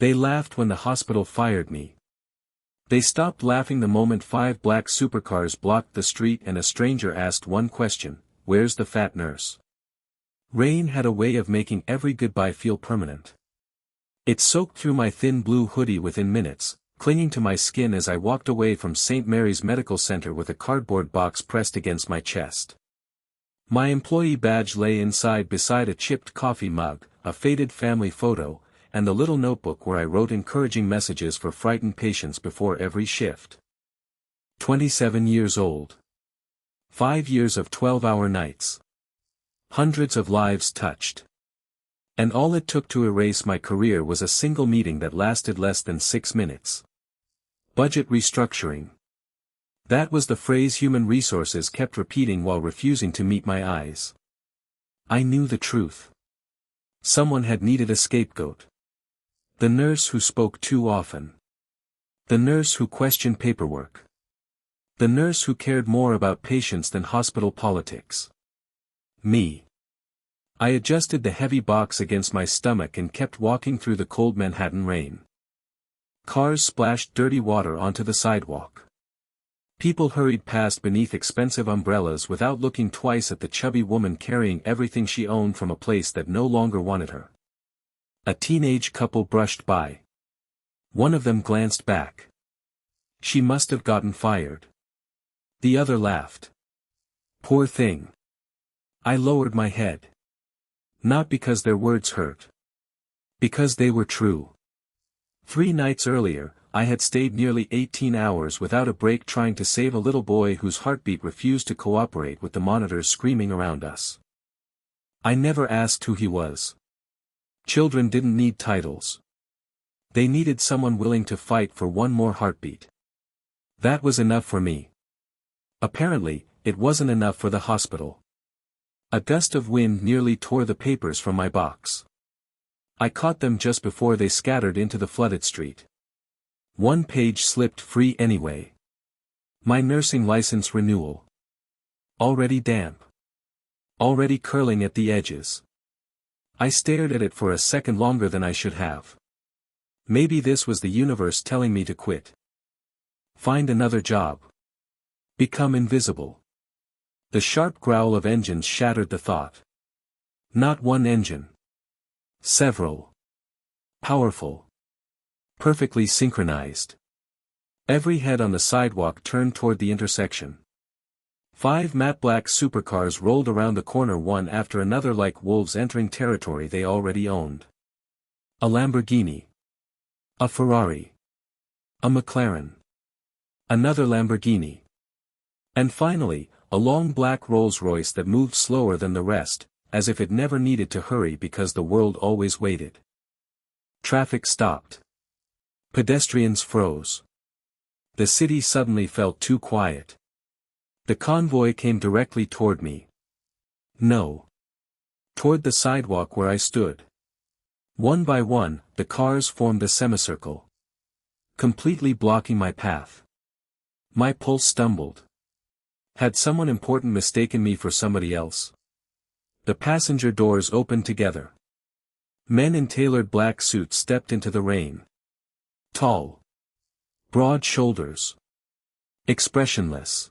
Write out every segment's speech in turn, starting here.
They laughed when the hospital fired me. They stopped laughing the moment 5 black supercars blocked the street and a stranger asked one question, "Where's the fat nurse?" Rain had a way of making every goodbye feel permanent. It soaked through my thin blue hoodie within minutes, clinging to my skin as I walked away from St. Mary's Medical Center with a cardboard box pressed against my chest. My employee badge lay inside beside a chipped coffee mug, a faded family photo, and the little notebook where I wrote encouraging messages for frightened patients before every shift. 27 years old. 5 years of 12-hour nights. Hundreds of lives touched. And all it took to erase my career was a single meeting that lasted less than 6 minutes. Budget restructuring. That was the phrase human resources kept repeating while refusing to meet my eyes. I knew the truth. Someone had needed a scapegoat. The nurse who spoke too often. The nurse who questioned paperwork. The nurse who cared more about patients than hospital politics. Me. I adjusted the heavy box against my stomach and kept walking through the cold Manhattan rain. Cars splashed dirty water onto the sidewalk. People hurried past beneath expensive umbrellas without looking twice at the chubby woman carrying everything she owned from a place that no longer wanted her. A teenage couple brushed by. One of them glanced back. She must have gotten fired. The other laughed. Poor thing. I lowered my head. Not because their words hurt. Because they were true. 3 nights earlier, I had stayed nearly 18 hours without a break trying to save a little boy whose heartbeat refused to cooperate with the monitors screaming around us. I never asked who he was. Children didn't need titles. They needed someone willing to fight for one more heartbeat. That was enough for me. Apparently, it wasn't enough for the hospital. A gust of wind nearly tore the papers from my box. I caught them just before they scattered into the flooded street. One page slipped free anyway. My nursing license renewal. Already damp. Already curling at the edges. I stared at it for a second longer than I should have. Maybe this was the universe telling me to quit. Find another job. Become invisible. The sharp growl of engines shattered the thought. Not one engine. Several. Powerful. Perfectly synchronized. Every head on the sidewalk turned toward the intersection. 5 matte black supercars rolled around the corner one after another like wolves entering territory they already owned. A Lamborghini. A Ferrari. A McLaren. Another Lamborghini. And finally, a long black Rolls-Royce that moved slower than the rest, as if it never needed to hurry because the world always waited. Traffic stopped. Pedestrians froze. The city suddenly felt too quiet. The convoy came directly toward me. No. Toward the sidewalk where I stood. One by one, the cars formed a semicircle. Completely blocking my path. My pulse stumbled. Had someone important mistaken me for somebody else? The passenger doors opened together. Men in tailored black suits stepped into the rain. Tall. Broad shoulders. Expressionless.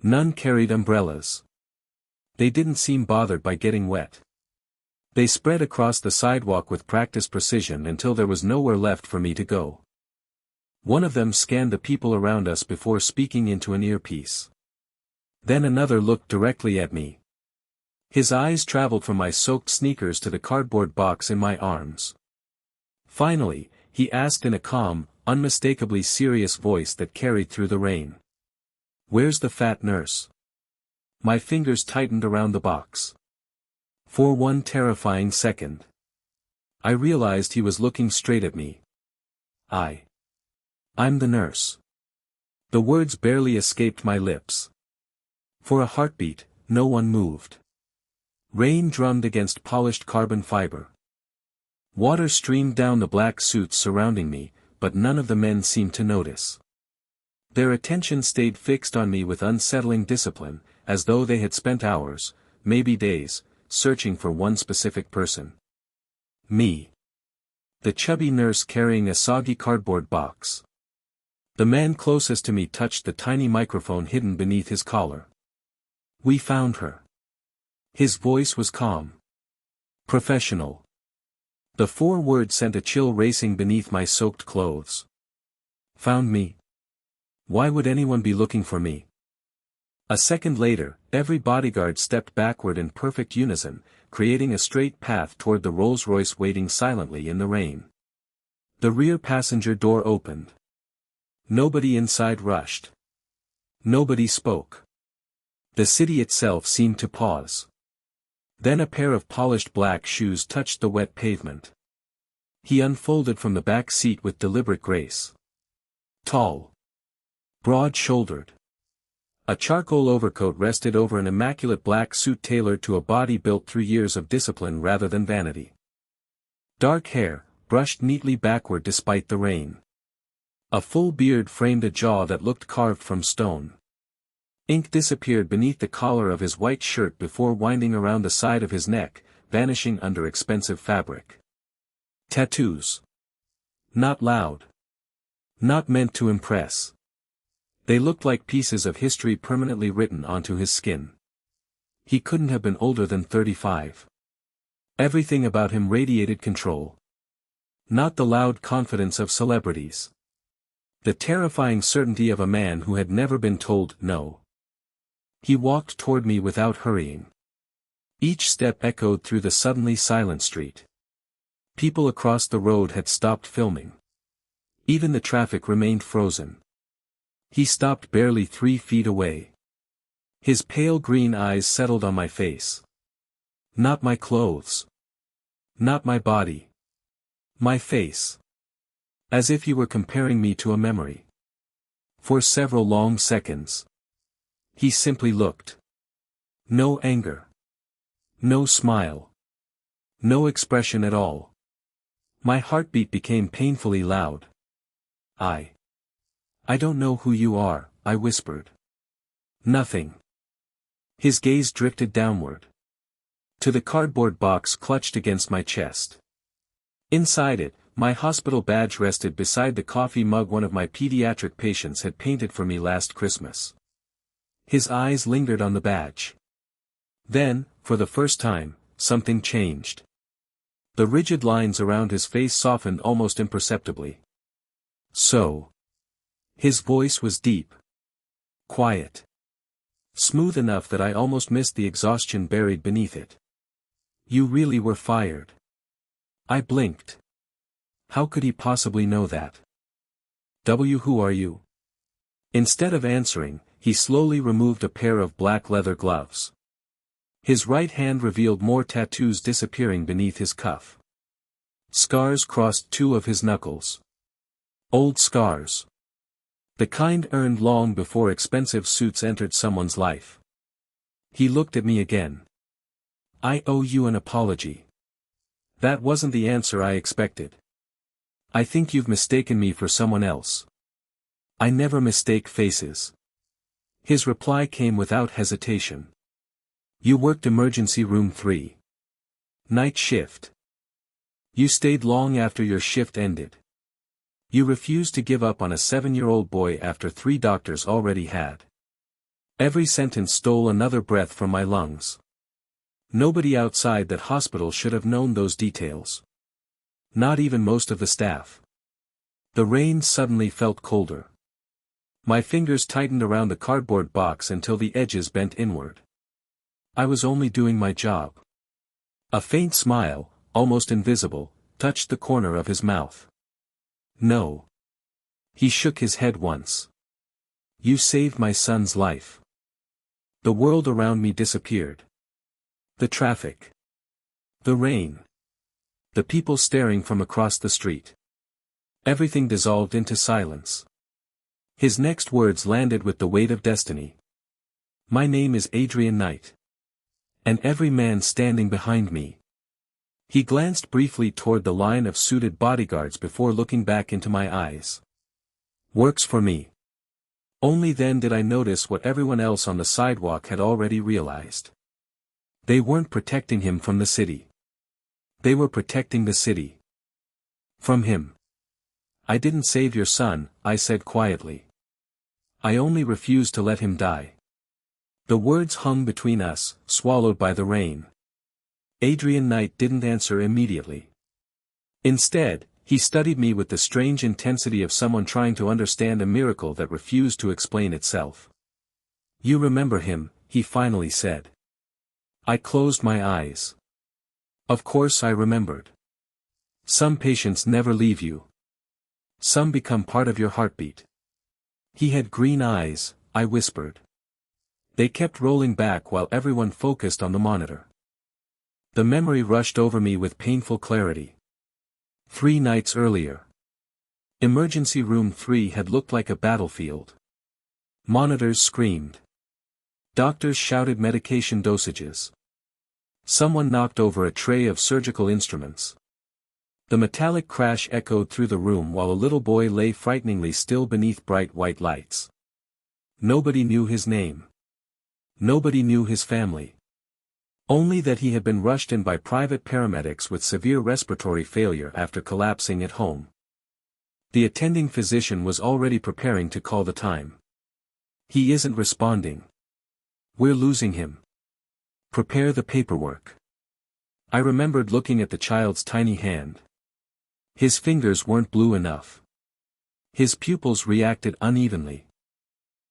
None carried umbrellas. They didn't seem bothered by getting wet. They spread across the sidewalk with practiced precision until there was nowhere left for me to go. One of them scanned the people around us before speaking into an earpiece. Then another looked directly at me. His eyes traveled from my soaked sneakers to the cardboard box in my arms. Finally, he asked in a calm, unmistakably serious voice that carried through the rain. "Where's the fat nurse?" My fingers tightened around the box. For one terrifying second, I realized he was looking straight at me. I'm the nurse. The words barely escaped my lips. For a heartbeat, no one moved. Rain drummed against polished carbon fiber. Water streamed down the black suits surrounding me, but none of the men seemed to notice. Their attention stayed fixed on me with unsettling discipline, as though they had spent hours, maybe days, searching for one specific person. Me. The chubby nurse carrying a soggy cardboard box. The man closest to me touched the tiny microphone hidden beneath his collar. "We found her." His voice was calm. Professional. The 4 words sent a chill racing beneath my soaked clothes. Found me? Why would anyone be looking for me? A second later, every bodyguard stepped backward in perfect unison, creating a straight path toward the Rolls-Royce waiting silently in the rain. The rear passenger door opened. Nobody inside rushed. Nobody spoke. The city itself seemed to pause. Then a pair of polished black shoes touched the wet pavement. He unfolded from the back seat with deliberate grace. Tall. Broad-shouldered. A charcoal overcoat rested over an immaculate black suit tailored to a body built through years of discipline rather than vanity. Dark hair, brushed neatly backward despite the rain. A full beard framed a jaw that looked carved from stone. Ink disappeared beneath the collar of his white shirt before winding around the side of his neck, vanishing under expensive fabric. Tattoos. Not loud. Not meant to impress. They looked like pieces of history permanently written onto his skin. He couldn't have been older than 35. Everything about him radiated control. Not the loud confidence of celebrities. The terrifying certainty of a man who had never been told no. He walked toward me without hurrying. Each step echoed through the suddenly silent street. People across the road had stopped filming. Even the traffic remained frozen. He stopped barely 3 feet away. His pale green eyes settled on my face. Not my clothes. Not my body. My face. As if he were comparing me to a memory. For several long seconds. He simply looked. No anger. No smile. No expression at all. My heartbeat became painfully loud. I don't know who you are, I whispered. Nothing. His gaze drifted downward. To the cardboard box clutched against my chest. Inside it, my hospital badge rested beside the coffee mug one of my pediatric patients had painted for me last Christmas. His eyes lingered on the badge. Then, for the first time, something changed. The rigid lines around his face softened almost imperceptibly. So. His voice was deep. Quiet. Smooth enough that I almost missed the exhaustion buried beneath it. You really were fired. I blinked. How could he possibly know that? Who are you? Instead of answering, he slowly removed a pair of black leather gloves. His right hand revealed more tattoos disappearing beneath his cuff. Scars crossed 2 of his knuckles. Old scars. The kind earned long before expensive suits entered someone's life. He looked at me again. I owe you an apology. That wasn't the answer I expected. I think you've mistaken me for someone else. I never mistake faces. His reply came without hesitation. You worked emergency room 3. Night shift. You stayed long after your shift ended. You refused to give up on a 7-year-old boy after 3 doctors already had. Every sentence stole another breath from my lungs. Nobody outside that hospital should have known those details. Not even most of the staff. The rain suddenly felt colder. My fingers tightened around the cardboard box until the edges bent inward. I was only doing my job. A faint smile, almost invisible, touched the corner of his mouth. No. He shook his head once. You saved my son's life. The world around me disappeared. The traffic. The rain. The people staring from across the street. Everything dissolved into silence. His next words landed with the weight of destiny. My name is Adrian Knight. And every man standing behind me. He glanced briefly toward the line of suited bodyguards before looking back into my eyes. Works for me. Only then did I notice what everyone else on the sidewalk had already realized. They weren't protecting him from the city. They were protecting the city. From him. I didn't save your son, I said quietly. I only refused to let him die. The words hung between us, swallowed by the rain. Adrian Knight didn't answer immediately. Instead, he studied me with the strange intensity of someone trying to understand a miracle that refused to explain itself. You remember him, he finally said. I closed my eyes. Of course I remembered. Some patients never leave you. Some become part of your heartbeat. He had green eyes, I whispered. They kept rolling back while everyone focused on the monitor. The memory rushed over me with painful clarity. 3 nights earlier. Emergency room 3 had looked like a battlefield. Monitors screamed. Doctors shouted medication dosages. Someone knocked over a tray of surgical instruments. The metallic crash echoed through the room while a little boy lay frighteningly still beneath bright white lights. Nobody knew his name. Nobody knew his family. Only that he had been rushed in by private paramedics with severe respiratory failure after collapsing at home. The attending physician was already preparing to call the time. He isn't responding. We're losing him. Prepare the paperwork. I remembered looking at the child's tiny hand. His fingers weren't blue enough. His pupils reacted unevenly.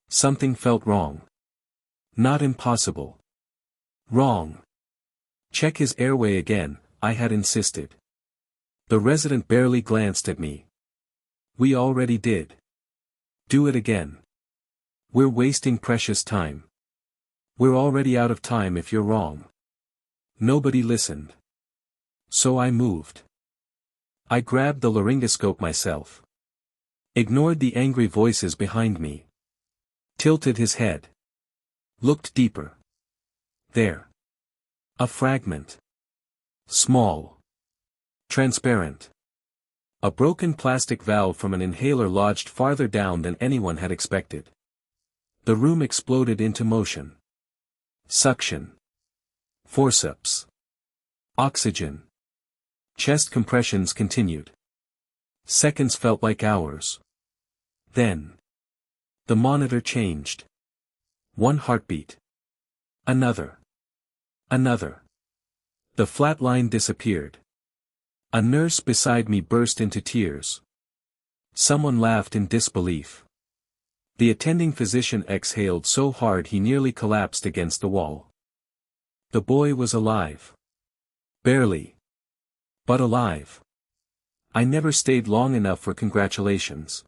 Something felt wrong. Not impossible. Wrong. Check his airway again, I had insisted. The resident barely glanced at me. We already did. Do it again. We're wasting precious time. We're already out of time if you're wrong. Nobody listened. So I moved. I grabbed the laryngoscope myself. Ignored the angry voices behind me. Tilted his head. Looked deeper. There. A fragment. Small. Transparent. A broken plastic valve from an inhaler lodged farther down than anyone had expected. The room exploded into motion. Suction. Forceps. Oxygen. Chest compressions continued. Seconds felt like hours. Then. The monitor changed. One heartbeat. Another. Another. The flat line disappeared. A nurse beside me burst into tears. Someone laughed in disbelief. The attending physician exhaled so hard he nearly collapsed against the wall. The boy was alive. Barely. But alive. I never stayed long enough for congratulations.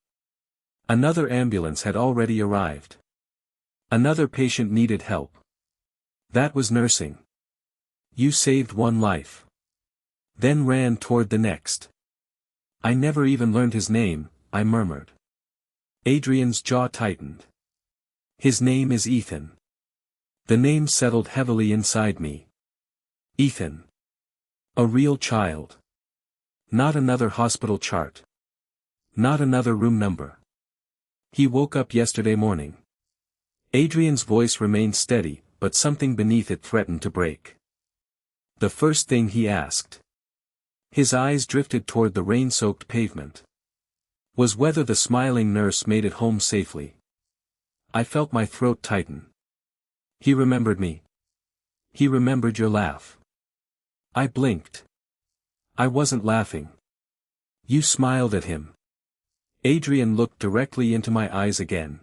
Another ambulance had already arrived. Another patient needed help. That was nursing. You saved one life. Then ran toward the next. I never even learned his name, I murmured. Adrian's jaw tightened. His name is Ethan. The name settled heavily inside me. Ethan. A real child. Not another hospital chart. Not another room number. He woke up yesterday morning. Adrian's voice remained steady, but something beneath it threatened to break. The first thing he asked. His eyes drifted toward the rain-soaked pavement. Was whether the smiling nurse made it home safely. I felt my throat tighten. He remembered me. He remembered your laugh. I blinked. I wasn't laughing. You smiled at him. Adrian looked directly into my eyes again.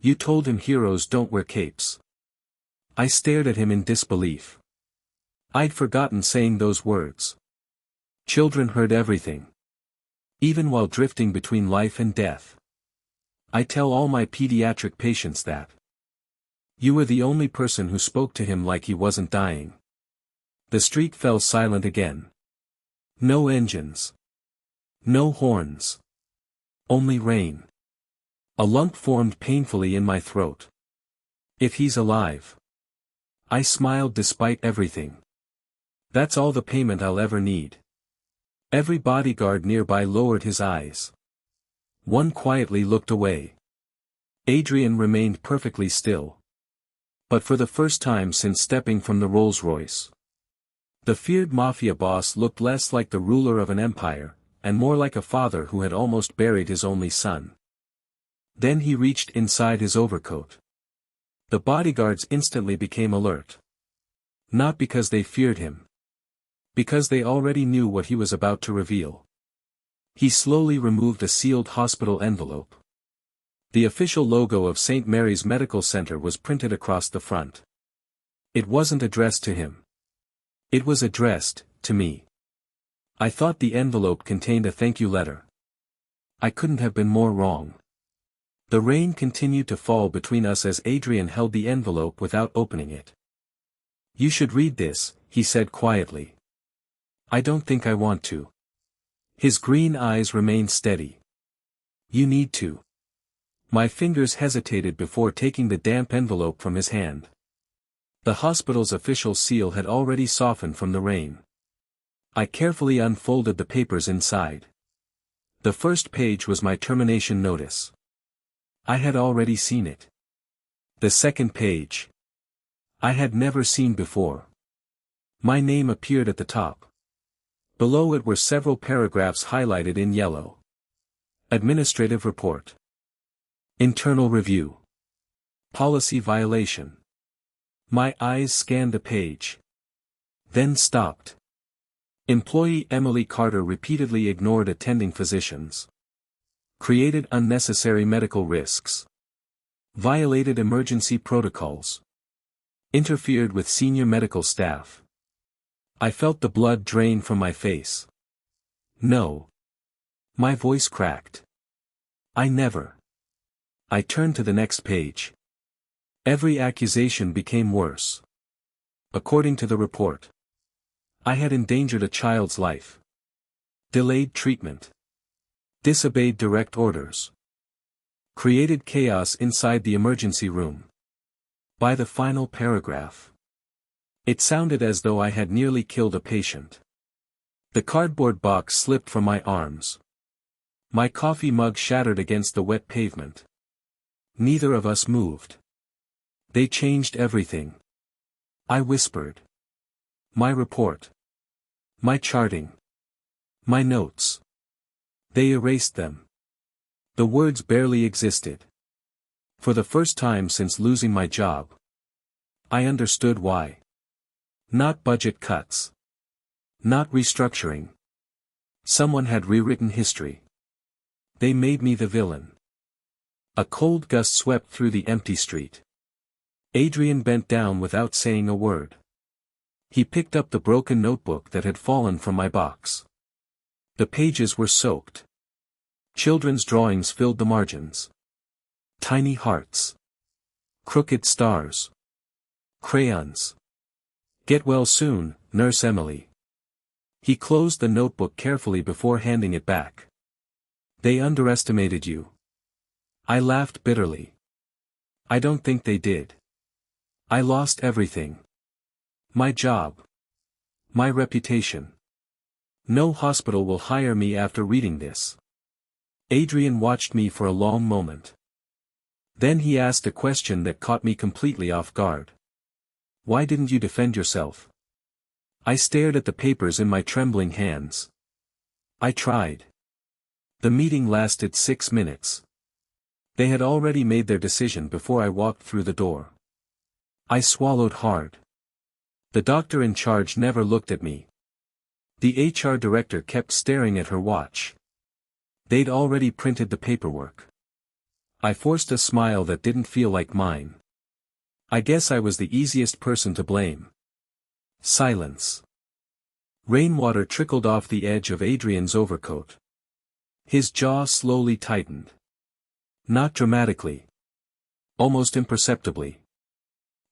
You told him heroes don't wear capes. I stared at him in disbelief. I'd forgotten saying those words. Children heard everything. Even while drifting between life and death. I tell all my pediatric patients that. You were the only person who spoke to him like he wasn't dying. The street fell silent again. No engines. No horns. Only rain. A lump formed painfully in my throat. If he's alive. I smiled despite everything. That's all the payment I'll ever need. Every bodyguard nearby lowered his eyes. One quietly looked away. Adrian remained perfectly still. But for the first time since stepping from the Rolls-Royce. The feared Mafia boss looked less like the ruler of an empire, and more like a father who had almost buried his only son. Then he reached inside his overcoat. The bodyguards instantly became alert. Not because they feared him. Because they already knew what he was about to reveal. He slowly removed a sealed hospital envelope. The official logo of St. Mary's Medical Center was printed across the front. It wasn't addressed to him. It was addressed to me. I thought the envelope contained a thank you letter. I couldn't have been more wrong. The rain continued to fall between us as Adrian held the envelope without opening it. "You should read this," he said quietly. "I don't think I want to." His green eyes remained steady. "You need to." My fingers hesitated before taking the damp envelope from his hand. The hospital's official seal had already softened from the rain. I carefully unfolded the papers inside. The first page was my termination notice. I had already seen it. The second page. I had never seen before. My name appeared at the top. Below it were several paragraphs highlighted in yellow. Administrative report. Internal review. Policy violation. My eyes scanned the page. Then stopped. Employee Emily Carter repeatedly ignored attending physicians. Created unnecessary medical risks. Violated emergency protocols. Interfered with senior medical staff. I felt the blood drain from my face. No. My voice cracked. I never. I turned to the next page. Every accusation became worse. According to the report, I had endangered a child's life. Delayed treatment. Disobeyed direct orders. Created chaos inside the emergency room. By the final paragraph, it sounded as though I had nearly killed a patient. The cardboard box slipped from my arms. My coffee mug shattered against the wet pavement. Neither of us moved. They changed everything. I whispered. My report. My charting. My notes. They erased them. The words barely existed. For the first time since losing my job, I understood why. Not budget cuts. Not restructuring. Someone had rewritten history. They made me the villain. A cold gust swept through the empty street. Adrian bent down without saying a word. He picked up the broken notebook that had fallen from my box. The pages were soaked. Children's drawings filled the margins. Tiny hearts. Crooked stars. Crayons. "Get well soon, Nurse Emily." He closed the notebook carefully before handing it back. "They underestimated you." I laughed bitterly. I don't think they did. I lost everything. My job. My reputation. No hospital will hire me after reading this. Adrian watched me for a long moment. Then he asked a question that caught me completely off guard. "Why didn't you defend yourself?" I stared at the papers in my trembling hands. I tried. The meeting lasted 6 minutes. They had already made their decision before I walked through the door. I swallowed hard. The doctor in charge never looked at me. The HR director kept staring at her watch. They'd already printed the paperwork. I forced a smile that didn't feel like mine. I guess I was the easiest person to blame. Silence. Rainwater trickled off the edge of Adrian's overcoat. His jaw slowly tightened. Not dramatically. Almost imperceptibly.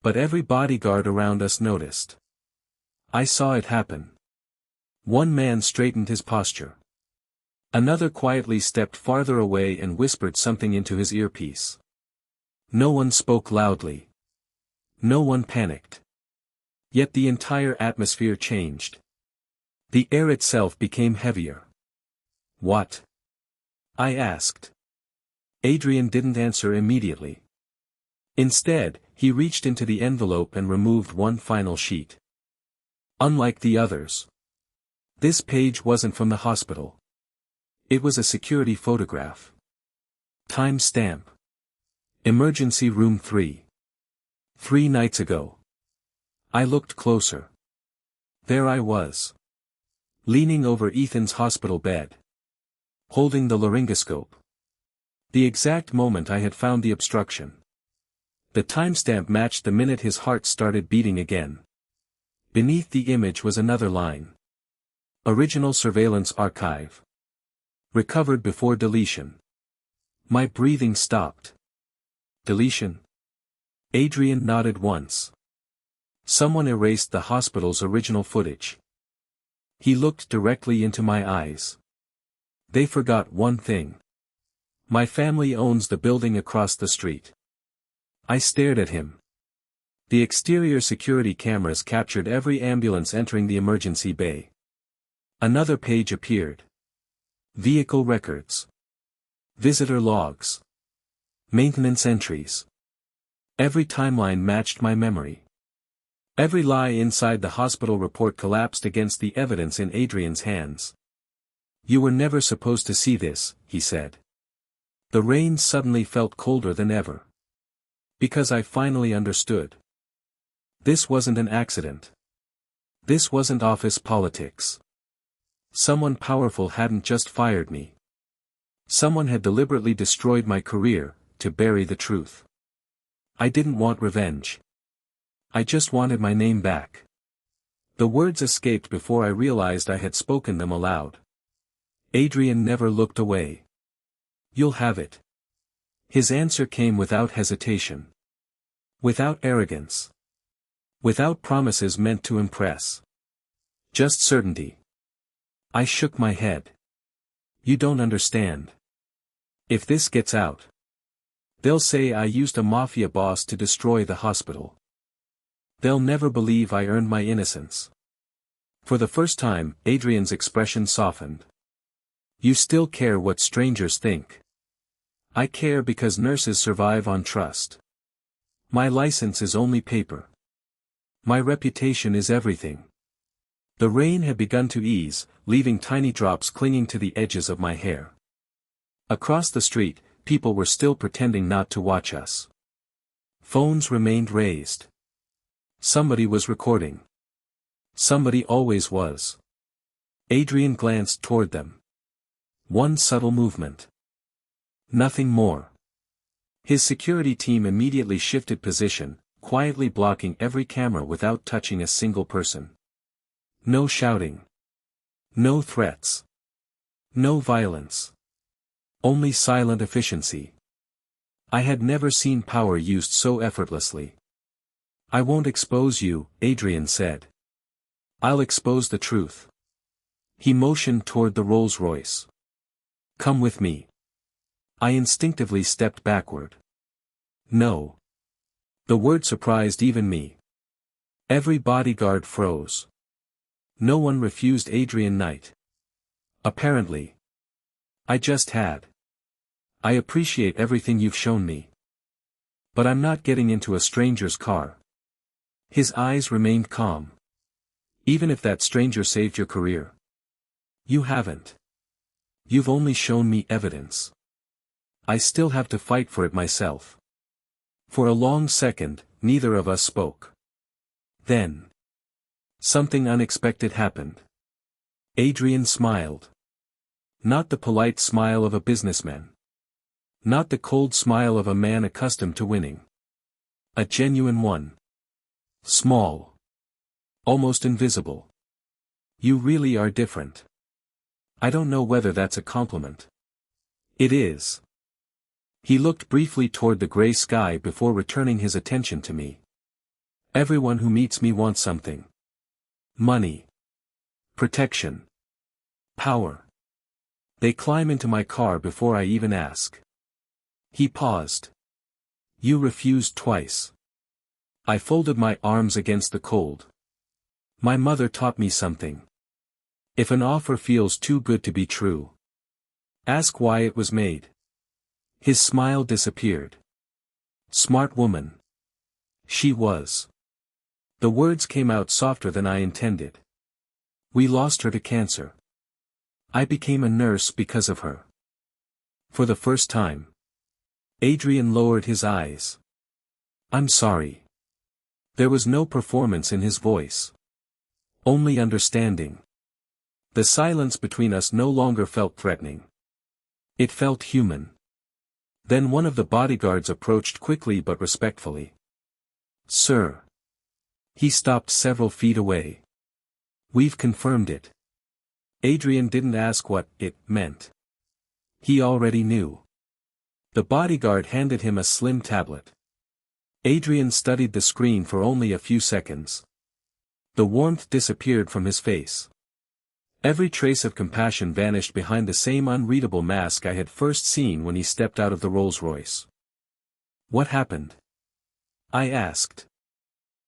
But every bodyguard around us noticed. I saw it happen. One man straightened his posture. Another quietly stepped farther away and whispered something into his earpiece. No one spoke loudly. No one panicked. Yet the entire atmosphere changed. The air itself became heavier. "What?" I asked. Adrian didn't answer immediately. Instead, he reached into the envelope and removed one final sheet. Unlike the others, this page wasn't from the hospital. It was a security photograph. Time stamp. Emergency room 3. 3 nights ago. I looked closer. There I was. Leaning over Ethan's hospital bed. Holding the laryngoscope. The exact moment I had found the obstruction. The timestamp matched the minute his heart started beating again. Beneath the image was another line. Original surveillance archive. Recovered before deletion. My breathing stopped. Deletion? Adrian nodded once. Someone erased the hospital's original footage. He looked directly into my eyes. They forgot one thing. My family owns the building across the street. I stared at him. The exterior security cameras captured every ambulance entering the emergency bay. Another page appeared. Vehicle records. Visitor logs. Maintenance entries. Every timeline matched my memory. Every lie inside the hospital report collapsed against the evidence in Adrian's hands. You were never supposed to see this, he said. The rain suddenly felt colder than ever. Because I finally understood. This wasn't an accident. This wasn't office politics. Someone powerful hadn't just fired me. Someone had deliberately destroyed my career, to bury the truth. I didn't want revenge. I just wanted my name back. The words escaped before I realized I had spoken them aloud. Adrian never looked away. You'll have it. His answer came without hesitation. Without arrogance. Without promises meant to impress. Just certainty. I shook my head. You don't understand. If this gets out, they'll say I used a mafia boss to destroy the hospital. They'll never believe I earned my innocence. For the first time, Adrian's expression softened. You still care what strangers think. I care because nurses survive on trust. My license is only paper. My reputation is everything. The rain had begun to ease, leaving tiny drops clinging to the edges of my hair. Across the street, people were still pretending not to watch us. Phones remained raised. Somebody was recording. Somebody always was. Adrian glanced toward them. One subtle movement. Nothing more. His security team immediately shifted position, quietly blocking every camera without touching a single person. No shouting. No threats. No violence. Only silent efficiency. I had never seen power used so effortlessly. I won't expose you, Adrian said. I'll expose the truth. He motioned toward the Rolls-Royce. Come with me. I instinctively stepped backward. No. The word surprised even me. Every bodyguard froze. No one refused Adrian Knight. Apparently. I just had. I appreciate everything you've shown me. But I'm not getting into a stranger's car. His eyes remained calm. Even if that stranger saved your career. You haven't. You've only shown me evidence. I still have to fight for it myself. For a long second, neither of us spoke. Then. Something unexpected happened. Adrian smiled. Not the polite smile of a businessman. Not the cold smile of a man accustomed to winning. A genuine one. Small. Almost invisible. You really are different. I don't know whether that's a compliment. It is. He looked briefly toward the gray sky before returning his attention to me. Everyone who meets me wants something. Money. Protection. Power. They climb into my car before I even ask. He paused. You refused twice. I folded my arms against the cold. My mother taught me something. If an offer feels too good to be true, ask why it was made. His smile disappeared. Smart woman. She was. The words came out softer than I intended. We lost her to cancer. I became a nurse because of her. For the first time. Adrian lowered his eyes. I'm sorry. There was no performance in his voice. Only understanding. The silence between us no longer felt threatening. It felt human. Then one of the bodyguards approached quickly but respectfully. Sir. He stopped several feet away. We've confirmed it. Adrian didn't ask what it meant. He already knew. The bodyguard handed him a slim tablet. Adrian studied the screen for only a few seconds. The warmth disappeared from his face. Every trace of compassion vanished behind the same unreadable mask I had first seen when he stepped out of the Rolls-Royce. What happened? I asked.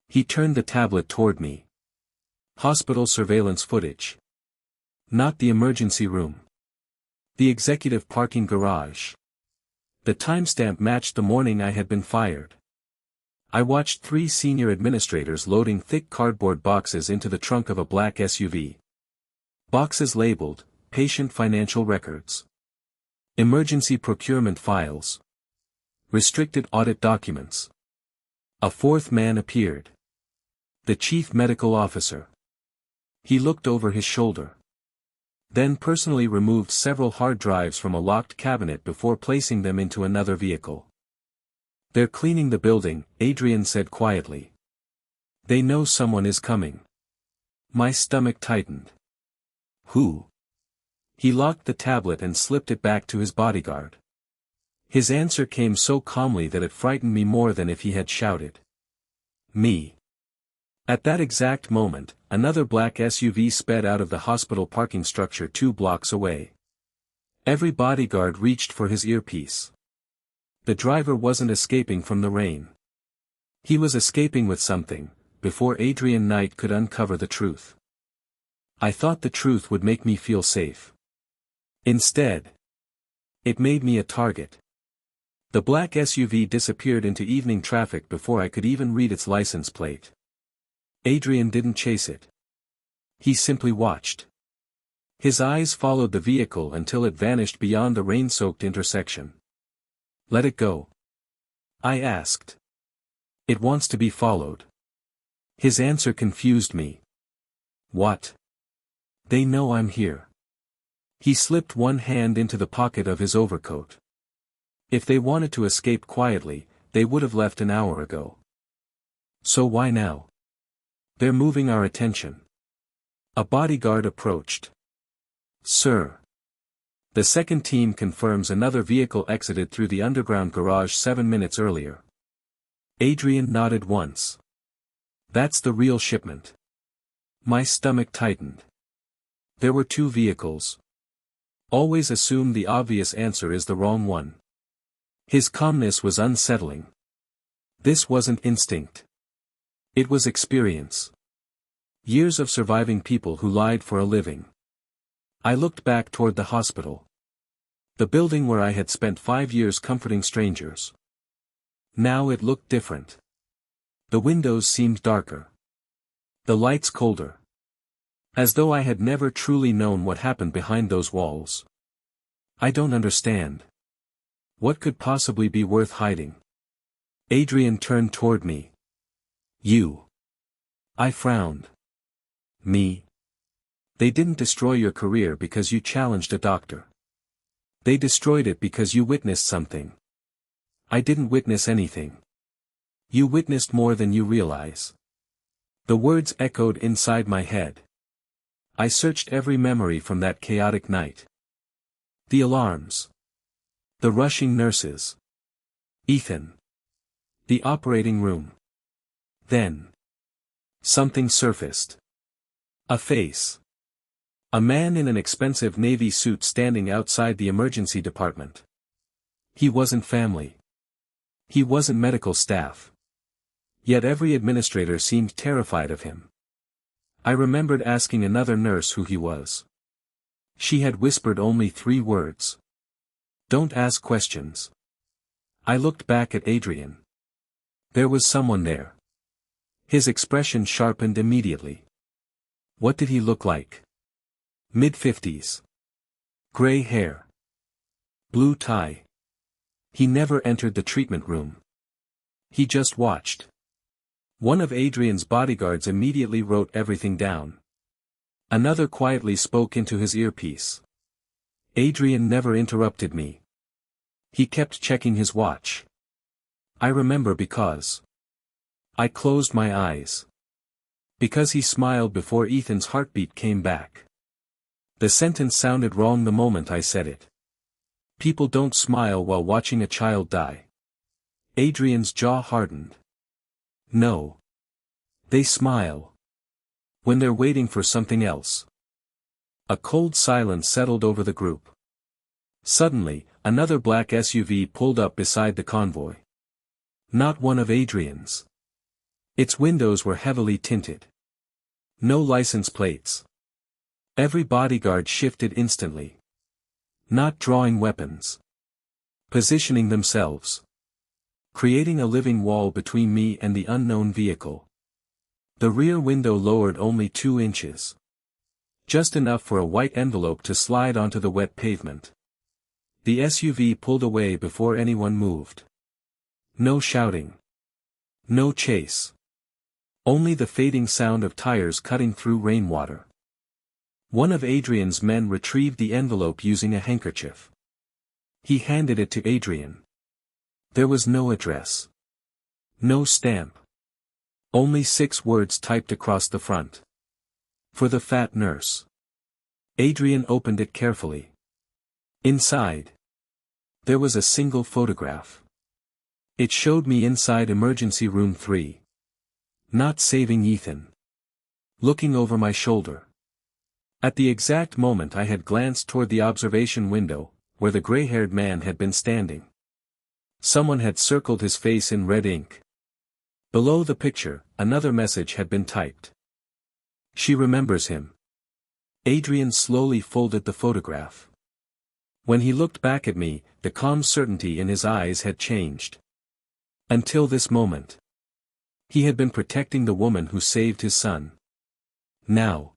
He turned the tablet toward me. Hospital surveillance footage. Not the emergency room. The executive parking garage. The timestamp matched the morning I had been fired. I watched 3 senior administrators loading thick cardboard boxes into the trunk of a black SUV. Boxes labeled, patient financial records. Emergency procurement files. Restricted audit documents. A 4th man appeared. The chief medical officer. He looked over his shoulder. Then personally removed several hard drives from a locked cabinet before placing them into another vehicle. They're cleaning the building, Adrian said quietly. They know someone is coming. My stomach tightened. Who? He locked the tablet and slipped it back to his bodyguard. His answer came so calmly that it frightened me more than if he had shouted. Me. At that exact moment, another black SUV sped out of the hospital parking structure 2 blocks away. Every bodyguard reached for his earpiece. The driver wasn't escaping from the rain. He was escaping with something, before Adrian Knight could uncover the truth. I thought the truth would make me feel safe. Instead, it made me a target. The black SUV disappeared into evening traffic before I could even read its license plate. Adrian didn't chase it. He simply watched. His eyes followed the vehicle until it vanished beyond the rain-soaked intersection. Let it go. I asked. It wants to be followed. His answer confused me. What? They know I'm here. He slipped one hand into the pocket of his overcoat. If they wanted to escape quietly, they would have left an hour ago. So why now? They're moving our attention. A bodyguard approached. Sir. The second team confirms another vehicle exited through the underground garage 7 minutes earlier. Adrian nodded once. That's the real shipment. My stomach tightened. There were 2 vehicles. Always assume the obvious answer is the wrong one. His calmness was unsettling. This wasn't instinct. It was experience. Years of surviving people who lied for a living. I looked back toward the hospital. The building where I had spent 5 years comforting strangers. Now it looked different. The windows seemed darker. The lights colder. As though I had never truly known what happened behind those walls. I don't understand. What could possibly be worth hiding? Adrian turned toward me. You. I frowned. Me. They didn't destroy your career because you challenged a doctor. They destroyed it because you witnessed something. I didn't witness anything. You witnessed more than you realize. The words echoed inside my head. I searched every memory from that chaotic night. The alarms. The rushing nurses. Ethan. The operating room. Then. Something surfaced. A face. A man in an expensive navy suit standing outside the emergency department. He wasn't family. He wasn't medical staff. Yet every administrator seemed terrified of him. I remembered asking another nurse who he was. She had whispered only 3 words. Don't ask questions. I looked back at Adrian. There was someone there. His expression sharpened immediately. What did he look like? Mid-50s. Gray hair. Blue tie. He never entered the treatment room. He just watched. One of Adrian's bodyguards immediately wrote everything down. Another quietly spoke into his earpiece. Adrian never interrupted me. He kept checking his watch. I remember because I closed my eyes. Because he smiled before Ethan's heartbeat came back. The sentence sounded wrong the moment I said it. People don't smile while watching a child die. Adrian's jaw hardened. No. They smile. When they're waiting for something else. A cold silence settled over the group. Suddenly, another black SUV pulled up beside the convoy. Not one of Adrian's. Its windows were heavily tinted. No license plates. Every bodyguard shifted instantly. Not drawing weapons. Positioning themselves. Creating a living wall between me and the unknown vehicle. The rear window lowered only 2 inches. Just enough for a white envelope to slide onto the wet pavement. The SUV pulled away before anyone moved. No shouting. No chase. Only the fading sound of tires cutting through rainwater. One of Adrian's men retrieved the envelope using a handkerchief. He handed it to Adrian. There was no address. No stamp. Only 6 words typed across the front. For the fat nurse. Adrian opened it carefully. Inside. There was a single photograph. It showed me inside emergency room 3. Not saving Ethan. Looking over my shoulder. At the exact moment I had glanced toward the observation window, where the gray-haired man had been standing. Someone had circled his face in red ink. Below the picture, another message had been typed. She remembers him. Adrian slowly folded the photograph. When he looked back at me, the calm certainty in his eyes had changed. Until this moment. He had been protecting the woman who saved his son. Now.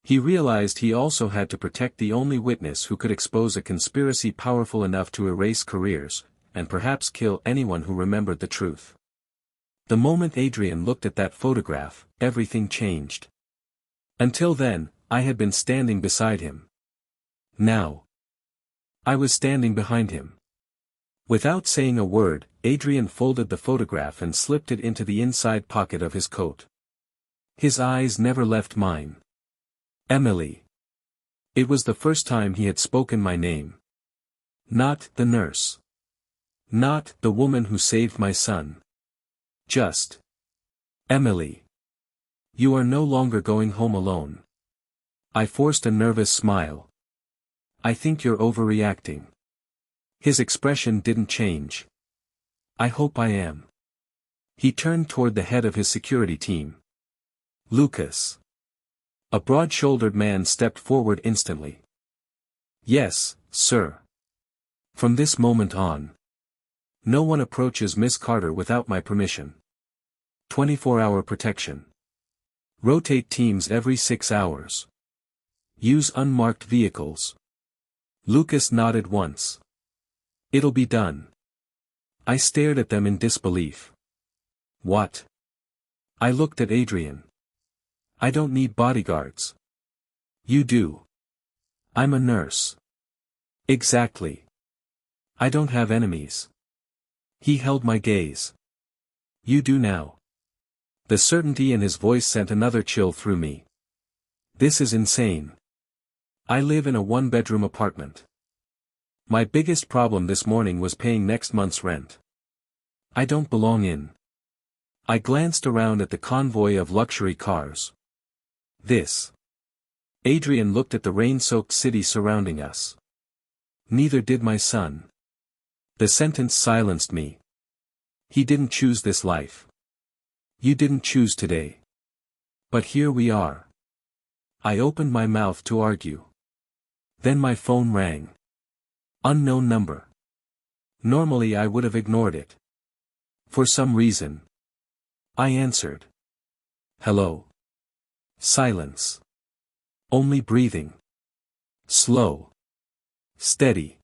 He realized he also had to protect the only witness who could expose a conspiracy powerful enough to erase careers, and perhaps kill anyone who remembered the truth. The moment Adrian looked at that photograph, everything changed. Until then, I had been standing beside him. Now. I was standing behind him. Without saying a word, Adrian folded the photograph and slipped it into the inside pocket of his coat. His eyes never left mine. Emily. It was the first time he had spoken my name. Not the nurse. Not the woman who saved my son. Just. Emily. You are no longer going home alone. I forced a nervous smile. I think you're overreacting. His expression didn't change. I hope I am. He turned toward the head of his security team. Lucas. A broad-shouldered man stepped forward instantly. Yes, sir. From this moment on. No one approaches Miss Carter without my permission. 24-hour protection. Rotate teams every 6 hours. Use unmarked vehicles. Lucas nodded once. It'll be done. I stared at them in disbelief. What? I looked at Adrian. I don't need bodyguards. You do. I'm a nurse. Exactly. I don't have enemies. He held my gaze. You do now. The certainty in his voice sent another chill through me. This is insane. I live in a 1-bedroom apartment. My biggest problem this morning was paying next month's rent. I don't belong in. I glanced around at the convoy of luxury cars. This. Adrian looked at the rain-soaked city surrounding us. Neither did my son. The sentence silenced me. He didn't choose this life. You didn't choose today. But here we are. I opened my mouth to argue. Then my phone rang. Unknown number. Normally I would have ignored it. For some reason. I answered. Hello. Silence. Only breathing. Slow. Steady.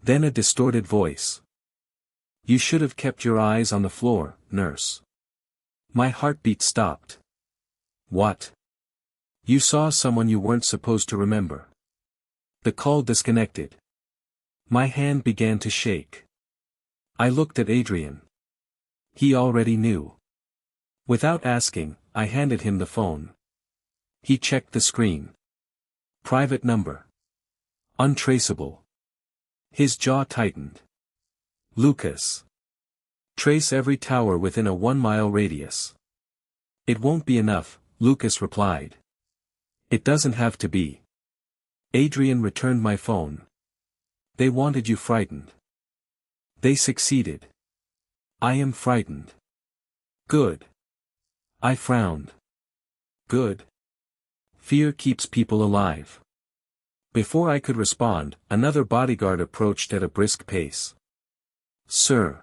Then a distorted voice. You should have kept your eyes on the floor, nurse. My heartbeat stopped. What? You saw someone you weren't supposed to remember. The call disconnected. My hand began to shake. I looked at Adrian. He already knew. Without asking, I handed him the phone. He checked the screen. Private number. Untraceable. His jaw tightened. Lucas. Trace every tower within a 1-mile radius. It won't be enough, Lucas replied. It doesn't have to be. Adrian returned my phone. They wanted you frightened. They succeeded. I am frightened. Good. I frowned. Good. Fear keeps people alive. Before I could respond, another bodyguard approached at a brisk pace. Sir.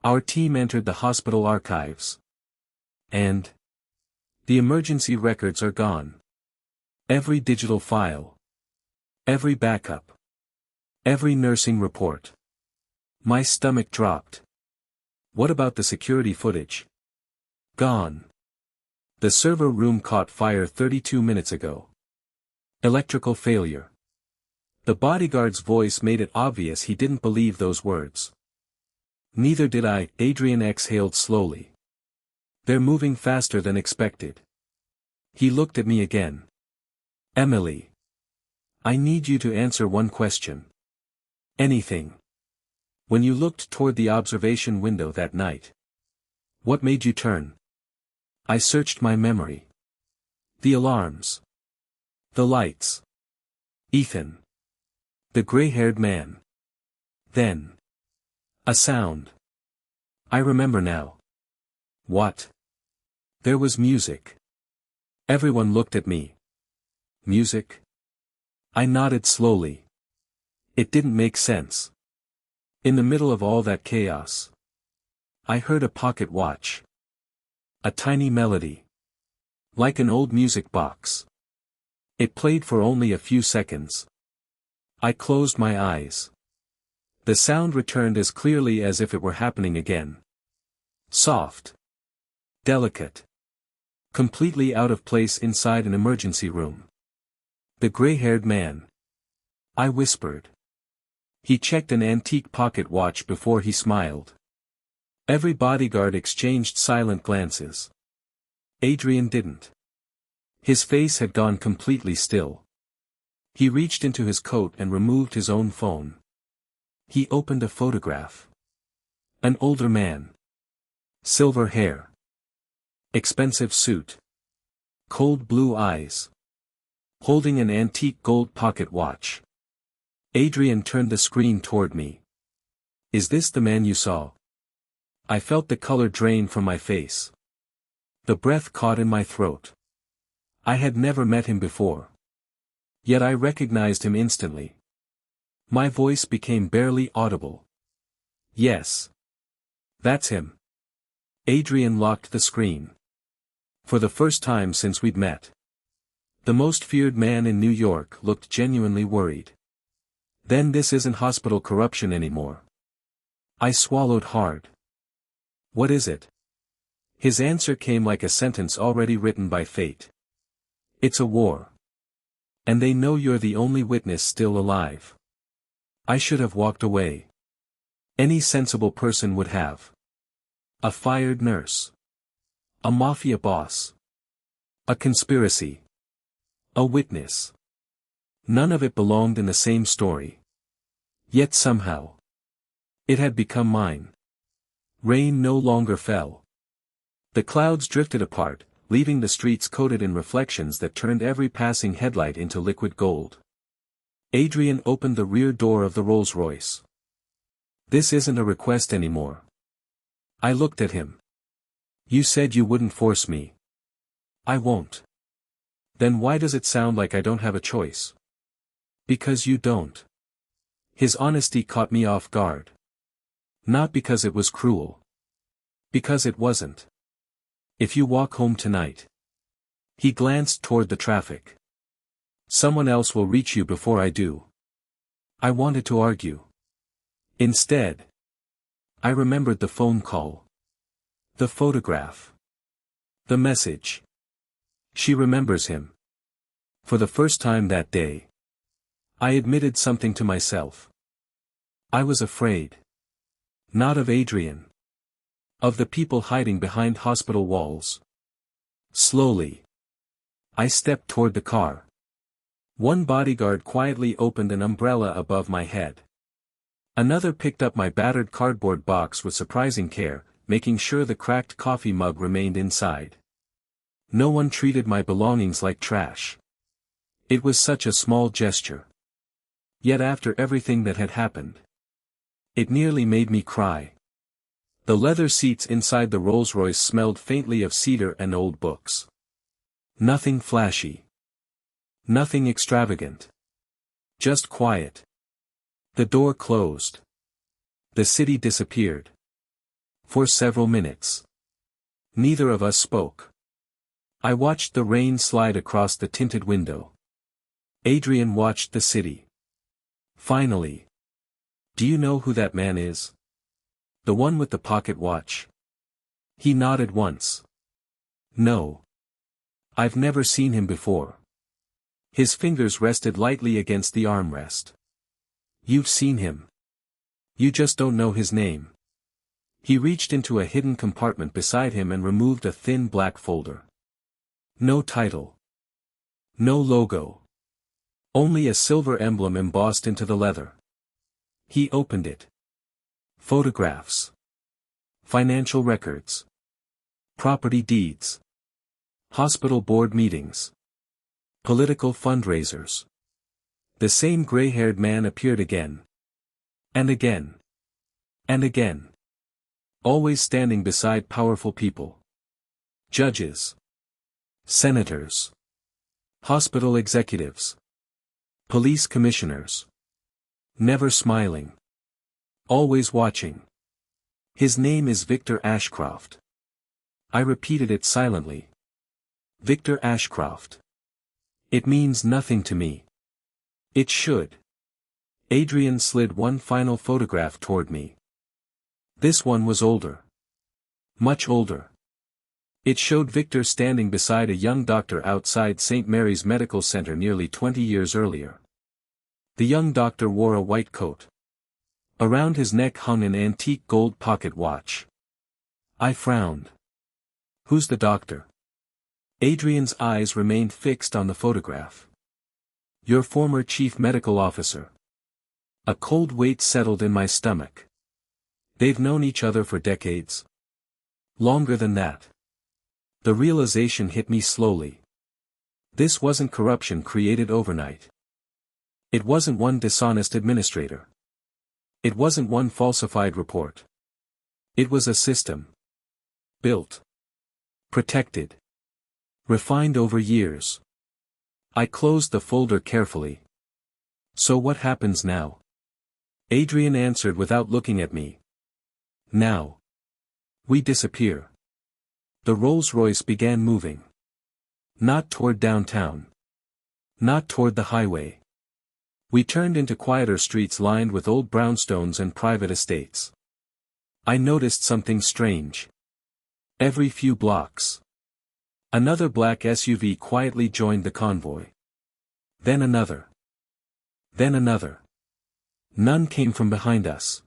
Our team entered the hospital archives. And? The emergency records are gone. Every digital file. Every backup. Every nursing report. My stomach dropped. What about the security footage? Gone. The server room caught fire 32 minutes ago. Electrical failure. The bodyguard's voice made it obvious he didn't believe those words. Neither did I. Adrian exhaled slowly. They're moving faster than expected. He looked at me again. Emily. I need you to answer one question. Anything. When you looked toward the observation window that night. What made you turn? I searched my memory. The alarms. The lights. Ethan. The gray-haired man. Then. A sound. I remember now. What? There was music. Everyone looked at me. Music? I nodded slowly. It didn't make sense. In the middle of all that chaos. I heard a pocket watch. A tiny melody. Like an old music box. It played for only a few seconds. I closed my eyes. The sound returned as clearly as if it were happening again. Soft. Delicate. Completely out of place inside an emergency room. The gray-haired man. I whispered. He checked an antique pocket watch before he smiled. Every bodyguard exchanged silent glances. Adrian didn't. His face had gone completely still. He reached into his coat and removed his own phone. He opened a photograph. An older man. Silver hair. Expensive suit. Cold blue eyes. Holding an antique gold pocket watch. Adrian turned the screen toward me. Is this the man you saw? I felt the color drain from my face. The breath caught in my throat. I had never met him before. Yet I recognized him instantly. My voice became barely audible. Yes. That's him. Adrian locked the screen. For the first time since we'd met. The most feared man in New York looked genuinely worried. Then this isn't hospital corruption anymore. I swallowed hard. What is it? His answer came like a sentence already written by fate. It's a war. And they know you're the only witness still alive. I should have walked away. Any sensible person would have. A fired nurse. A mafia boss. A conspiracy. A witness. None of it belonged in the same story. Yet somehow. It had become mine. Rain no longer fell. The clouds drifted apart, leaving the streets coated in reflections that turned every passing headlight into liquid gold. Adrian opened the rear door of the Rolls-Royce. This isn't a request anymore. I looked at him. You said you wouldn't force me. I won't. Then why does it sound like I don't have a choice? Because you don't. His honesty caught me off guard. Not because it was cruel. Because it wasn't. If you walk home tonight. He glanced toward the traffic. Someone else will reach you before I do. I wanted to argue. Instead, I remembered the phone call. The photograph. The message. She remembers him. For the first time that day, I admitted something to myself. I was afraid. Not of Adrian. Of the people hiding behind hospital walls. Slowly, I stepped toward the car. One bodyguard quietly opened an umbrella above my head. Another picked up my battered cardboard box with surprising care, making sure the cracked coffee mug remained inside. No one treated my belongings like trash. It was such a small gesture. Yet after everything that had happened, it nearly made me cry. The leather seats inside the Rolls-Royce smelled faintly of cedar and old books. Nothing flashy. Nothing extravagant. Just quiet. The door closed. The city disappeared. For several minutes, neither of us spoke. I watched the rain slide across the tinted window. Adrian watched the city. Finally. Do you know who that man is? The one with the pocket watch. He nodded once. No. I've never seen him before. His fingers rested lightly against the armrest. You've seen him. You just don't know his name. He reached into a hidden compartment beside him and removed a thin black folder. No title. No logo. Only a silver emblem embossed into the leather. He opened it. Photographs. Financial records. Property deeds. Hospital board meetings. Political fundraisers. The same gray-haired man appeared again. And again. And again. Always standing beside powerful people. Judges. Senators. Hospital executives. Police commissioners. Never smiling. Always watching. His name is Victor Ashcroft. I repeated it silently. Victor Ashcroft. It means nothing to me. It should. Adrian slid one final photograph toward me. This one was older. Much older. It showed Victor standing beside a young doctor outside St. Mary's Medical Center nearly 20 years earlier. The young doctor wore a white coat. Around his neck hung an antique gold pocket watch. I frowned. Who's the doctor? Adrian's eyes remained fixed on the photograph. Your former chief medical officer. A cold weight settled in my stomach. They've known each other for decades. Longer than that. The realization hit me slowly. This wasn't corruption created overnight. It wasn't one dishonest administrator. It wasn't one falsified report. It was a system. Built. Protected. Refined over years. I closed the folder carefully. So what happens now? Adrian answered without looking at me. Now. We disappear. The Rolls-Royce began moving. Not toward downtown. Not toward the highway. We turned into quieter streets lined with old brownstones and private estates. I noticed something strange. Every few blocks. Another black SUV quietly joined the convoy. Then another. Then another. None came from behind us.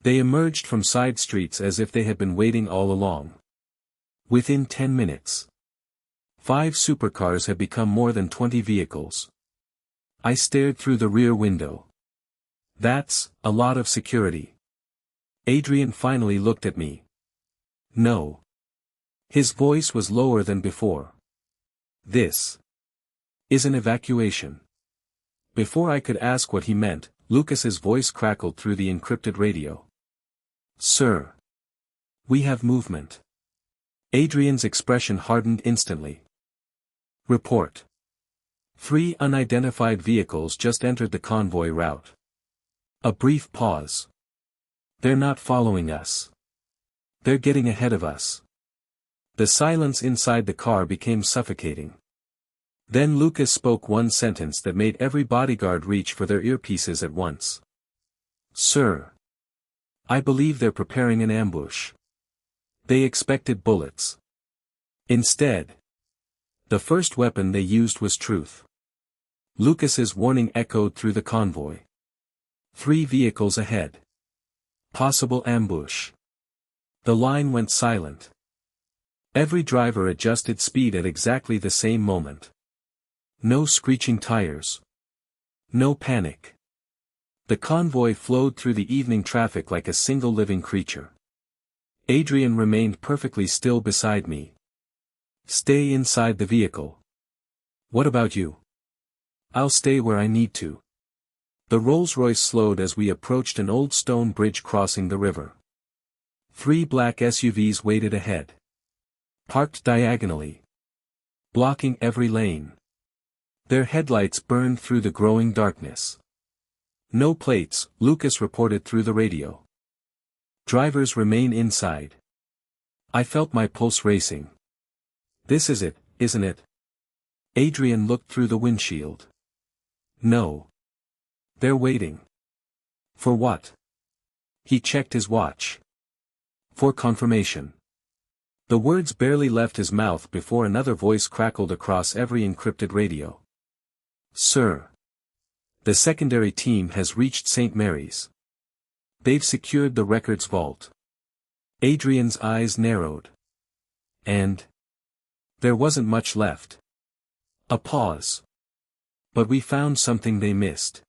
They emerged from side streets as if they had been waiting all along. Within 10 minutes. 5 supercars had become more than 20 vehicles. I stared through the rear window. That's a lot of security. Adrian finally looked at me. No. His voice was lower than before. This is an evacuation. Before I could ask what he meant, Lucas's voice crackled through the encrypted radio. Sir. We have movement. Adrian's expression hardened instantly. Report. 3 unidentified vehicles just entered the convoy route. A brief pause. They're not following us. They're getting ahead of us. The silence inside the car became suffocating. Then Lucas spoke one sentence that made every bodyguard reach for their earpieces at once. "Sir. I believe they're preparing an ambush. They expected bullets. Instead, the first weapon they used was truth." Lucas's warning echoed through the convoy. 3 vehicles ahead. Possible ambush. The line went silent. Every driver adjusted speed at exactly the same moment. No screeching tires. No panic. The convoy flowed through the evening traffic like a single living creature. Adrian remained perfectly still beside me. "Stay inside the vehicle." "What about you?" "I'll stay where I need to." The Rolls-Royce slowed as we approached an old stone bridge crossing the river. 3 black SUVs waited ahead. Parked diagonally. Blocking every lane. Their headlights burned through the growing darkness. "No plates," Lucas reported through the radio. "Drivers remain inside." I felt my pulse racing. "This is it, isn't it?" Adrian looked through the windshield. "No. They're waiting." "For what?" He checked his watch. "For confirmation." The words barely left his mouth before another voice crackled across every encrypted radio. "Sir. The secondary team has reached St. Mary's. They've secured the records vault." Adrian's eyes narrowed. "And?" "There wasn't much left." A pause. "But we found something they missed."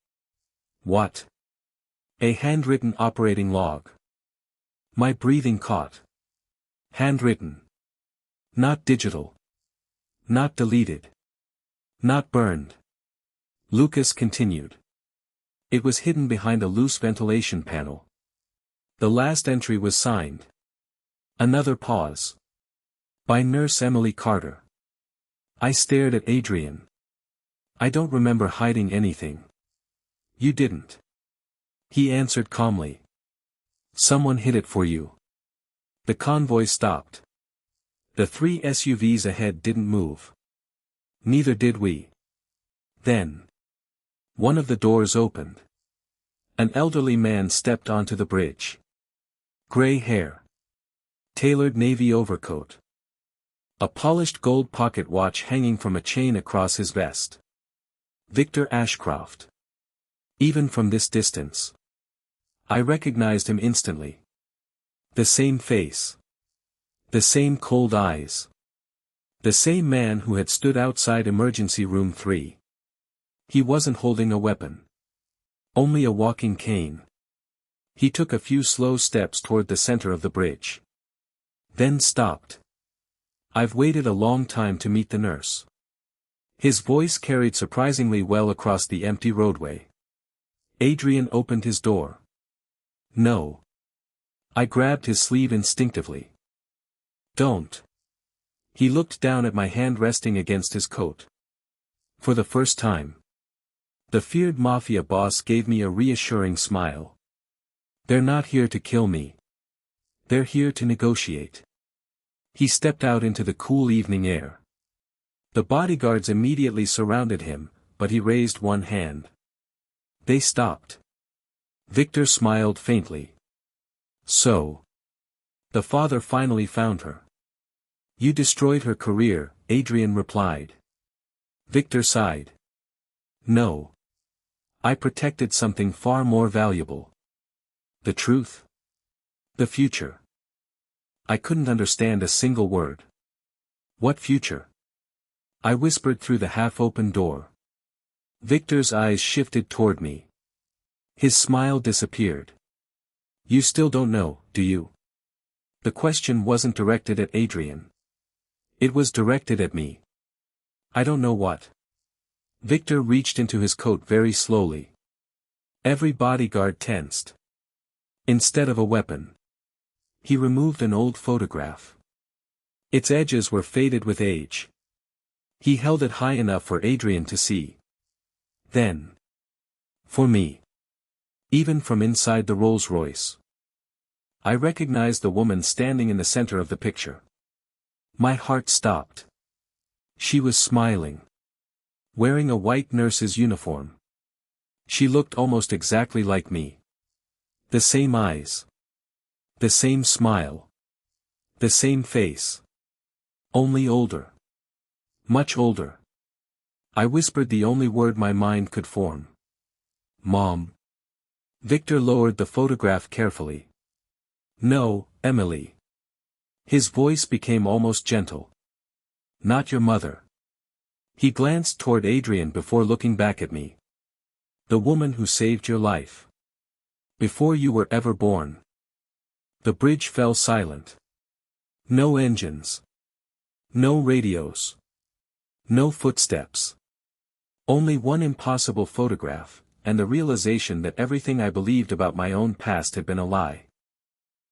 "What?" "A handwritten operating log." My breathing caught. Handwritten. Not digital. Not deleted. Not burned. Lucas continued. It was hidden behind a loose ventilation panel. The last entry was signed. Another pause. By Nurse Emily Carter. I stared at Adrian. "I don't remember hiding anything." "You didn't." He answered calmly. "Someone hid it for you." The convoy stopped. The 3 SUVs ahead didn't move. Neither did we. Then, one of the doors opened. An elderly man stepped onto the bridge. Gray hair. Tailored navy overcoat. A polished gold pocket watch hanging from a chain across his vest. Victor Ashcroft. Even from this distance, I recognized him instantly. The same face. The same cold eyes. The same man who had stood outside emergency room 3. He wasn't holding a weapon. Only a walking cane. He took a few slow steps toward the center of the bridge. Then stopped. "I've waited a long time to meet the nurse." His voice carried surprisingly well across the empty roadway. Adrian opened his door. "No." I grabbed his sleeve instinctively. "Don't." He looked down at my hand resting against his coat. For the first time, the feared Mafia boss gave me a reassuring smile. "They're not here to kill me. They're here to negotiate." He stepped out into the cool evening air. The bodyguards immediately surrounded him, but he raised one hand. They stopped. Victor smiled faintly. "So. The father finally found her." "You destroyed her career," Adrian replied. Victor sighed. "No. I protected something far more valuable." "The truth?" "The future." I couldn't understand a single word. "What future?" I whispered through the half-open door. Victor's eyes shifted toward me. His smile disappeared. "You still don't know, do you?" The question wasn't directed at Adrian. It was directed at me. "I don't know what." Victor reached into his coat very slowly. Every bodyguard tensed. Instead of a weapon, he removed an old photograph. Its edges were faded with age. He held it high enough for Adrian to see. Then, for me, even from inside the Rolls-Royce, I recognized the woman standing in the center of the picture. My heart stopped. She was smiling. wearing a white nurse's uniform. She looked almost exactly like me. The same eyes. The same smile. The same face. Only older. Much older. I whispered the only word my mind could form. Mom. Victor lowered the photograph carefully. No, Emily. His voice became almost gentle. Not your mother. He glanced toward Adrian before looking back at me. The woman who saved your life. Before you were ever born. The bridge fell silent. No engines. No radios. No footsteps. Only one impossible photograph, and the realization that everything I believed about my own past had been a lie.